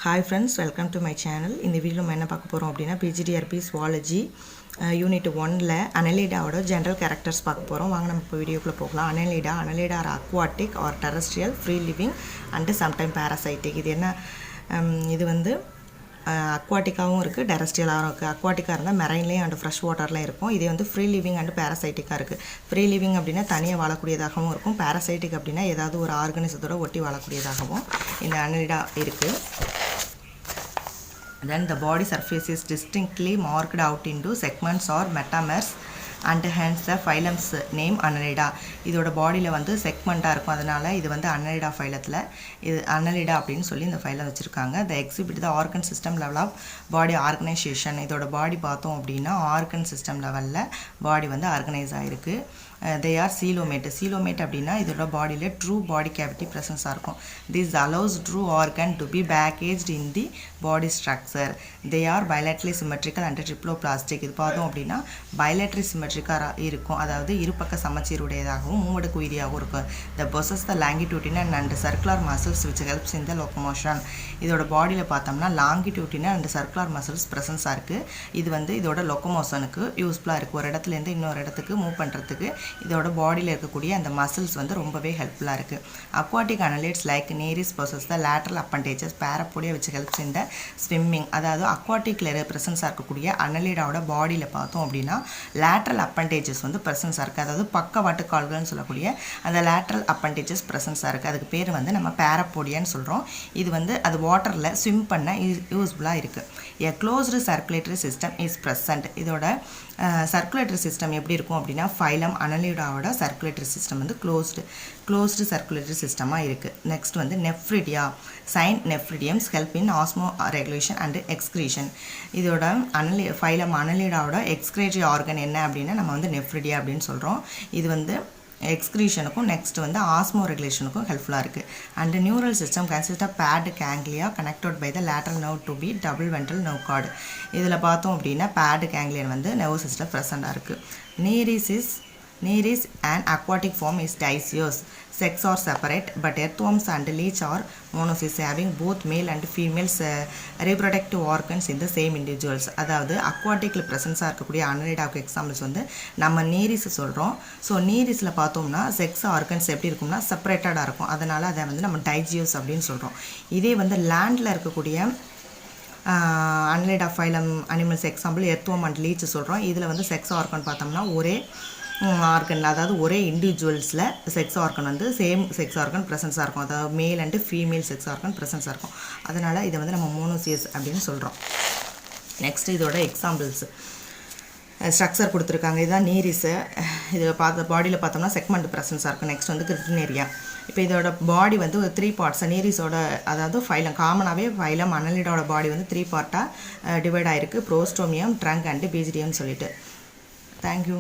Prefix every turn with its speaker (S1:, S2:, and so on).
S1: Hi friends, welcome to my channel. In the video என்ன பார்க்க போறோம் அப்படினா PGDRP Zoology Unit 1ல Annelida general characters பார்க்க போறோம். வாங்க நம்ம இப்போ வீடியோக்குள்ள போகலாம். Annelida are aquatic or terrestrial, free living and sometimes parasitic. இது என்ன இது வந்து அக்வாட்டிக்காவும் இருக்குது, டெரஸ்ட்ரியலாகவும் இருக்குது. அக்வாட்டிக்காக இருந்தால் மெரைன்லேயும் அண்ட் ஃப்ரெஷ் வாட்டர்லாம் இருக்கும். இதே வந்து ஃப்ரீ லிவிங் அண்ட் பேரசைட்டிக்காக இருக்குது. ஃப்ரீ லிவிங் அப்படின்னா தனியாக வாழக்கூடியதாகவும் இருக்கும். பேரசைட்டிக் அப்படின்னா ஏதாவது ஒரு ஆர்கனிசத்தோட ஒட்டி வாழக்கூடியதாகவும் இந்த அன்னலிடா இருக்குது. Then the body surface is distinctly marked out into segments or metamers and hence the phylum's name Annelida. இதோட பாடியில் வந்து செக்மெண்ட்டாக இருக்கும், அதனால் இது வந்து Annelida ஃபைலத்தில் இது Annelida அப்படின்னு சொல்லி இந்த ஃபைலை வச்சுருக்காங்க. The exhibit the organ system level of body organization. இதோட பாடி பார்த்தோம் அப்படின்னா ஆர்கன் சிஸ்டம் லெவலில் பாடி வந்து ஆர்கனைஸ் ஆகிருக்கு. They are coelomate. Coelomate அப்படின்னா இதோட பாடியில் ட்ரூ பாடி கேவிட்டி ப்ரெசன்ஸாக இருக்கும். This allows true organ to be packaged in the body structure. They are bilaterally symmetrical and triploplastic. இது பார்த்தோம் அப்படின்னா bilaterally symmetrical இருக்கும், அதாவது இருபக்க சமச்சீருடையதாகவும் மூவடுக்கு உயிரியாகவும் இருக்கும். The possess the longitudinal and circular muscles which helps in the locomotion. இதோட பாடியில் பார்த்தோம்னா longitudinal and circular muscles ப்ரெசன்ஸாக இருக்குது. இது வந்து இதோட லொக்கோமோஷனுக்கு யூஸ்ஃபுல்லாக இருக்குது. ஒரு இடத்துலேருந்து இன்னொரு இடத்துக்கு மூவ் பண்ணுறதுக்கு இதோட பாடியில் இருக்கக்கூடிய அந்த மசில்ஸ் வந்து ரொம்பவே ஹெல்ப்ஃபுல்லாக இருக்குது. Aquatic annelids like Nereis possess the lateral appendages parapodia which helps இந்த ஸ்விம்மிங். அதாவது அக்வாட்டிக்கில் ப்ரெசன்ஸாக இருக்கக்கூடிய அனலிடாவோட பாடியில் பார்த்தோம் அப்படின்னா லேட்ரல் அப்பண்டேஜஸ் வந்து ப்ரெசன்ஸாக இருக்குது. அதாவது பக்கவாட்டு கால்கள்னு சொல்லக்கூடிய அந்த லேட்ரல் அப்பண்டேஜஸ் ப்ரெசன்ஸாக இருக்குது. அதுக்கு பேர் வந்து நம்ம பேரப்போடியான்னு சொல்கிறோம். இது வந்து அது வாட்டரில் ஸ்விம் பண்ண யூஸ்ஃபுல்லாக இருக்குது. A closed circulatory system is present. இதோட சர்க்குலேட்டரி சிஸ்டம் எப்படி இருக்கும் அப்படின்னா ஃபைலம் அனலிடாவோட சர்க்குலேட்டரி சிஸ்டம் வந்து க்ளோஸ்டு சர்க்குலேட்டரி சிஸ்டமாக இருக்குது. நெக்ஸ்ட் வந்து nephridia sign nephridiums help in osmoregulation and excretion. இதோட ஃபைலம் அனலிடாவோட எக்ஸ்க்ரேட்டரி ஆர்கன் என்ன அப்படின்னா நம்ம வந்து நெஃப்ரிடியா அப்படின்னு சொல்கிறோம். இது வந்து எக்ஸ்க்ரீஷனுக்கும் நெக்ஸ்ட் வந்து ஆஸ்மோ ரெகுலேஷனுக்கும் ஹெல்ப்ஃபுல்லாக இருக்குது. And neural system consist of paired ganglia connected by the lateral nerve to be double ventral nerve cord. இதில் பார்த்தோம் அப்படின்னா பேட் கேங்க்லியன் வந்து நர்வ் சிஸ்டம் ப்ரெசண்டாக இருக்குது. Nereis an aquatic form is dioecious. Sex are separate, but earthworms and leech are monoecious, having both male and female reproductive organs in the same individuals. அதாவது அக்வாட்டிக்கில் ப்ரெசன்ஸாக இருக்கக்கூடிய அனலிடாவுக்கு examples வந்து நம்ம நீரிஸ் சொல்கிறோம். So நீரிஸில் பார்த்தோம்னா செக்ஸ் ஆர்கன்ஸ் எப்படி இருக்கும்னா செப்பரேட்டடாக இருக்கும், அதனால் அதை வந்து நம்ம டைஜியோஸ் அப்படின்னு சொல்கிறோம். இதே வந்து லேண்டில் இருக்கக்கூடிய annelida phylum animals example earthworm and leech சொல்கிறோம். இதில் வந்து செக்ஸ் ஆர்கன் பார்த்தோம்னா ஒரே ஆர்கன், அதாவது ஒரே இண்டிவிஜுவல்ஸில் செக்ஸ் ஆர்கன் வந்து சேம் செக்ஸ் ஆர்கன் ப்ரெசன்ஸாக இருக்கும், அதாவது male and female sex organ ப்ரெசன்ஸாக இருக்கும். அதனால் இதை வந்து நம்ம மோனோசியஸ் அப்படின்னு சொல்கிறோம். நெக்ஸ்ட் இதோட எக்ஸாம்பிள்ஸ் ஸ்ட்ரக்சர் கொடுத்துருக்காங்க. இதுதான் நீரிஸு. இதில் பாடியில் பார்த்தோம்னா செக்மெண்ட் ப்ரெசன்ஸாக இருக்கும். நெக்ஸ்ட் வந்து கிரிட்டினேரியா. இப்போ இதோட பாடி வந்து ஒரு 3 பார்ட்ஸ் நீரிஸோட, அதாவது ஃபைலம் காமனாகவே ஃபைலம் அனலிடாவோட பாடி வந்து 3 பார்ட்டாக டிவைட் ஆகிருக்கு. ப்ரோஸ்டோமியம், ட்ரங்க் அண்டு பீஜிடியம்னு சொல்லிட்டு. தேங்க்யூ.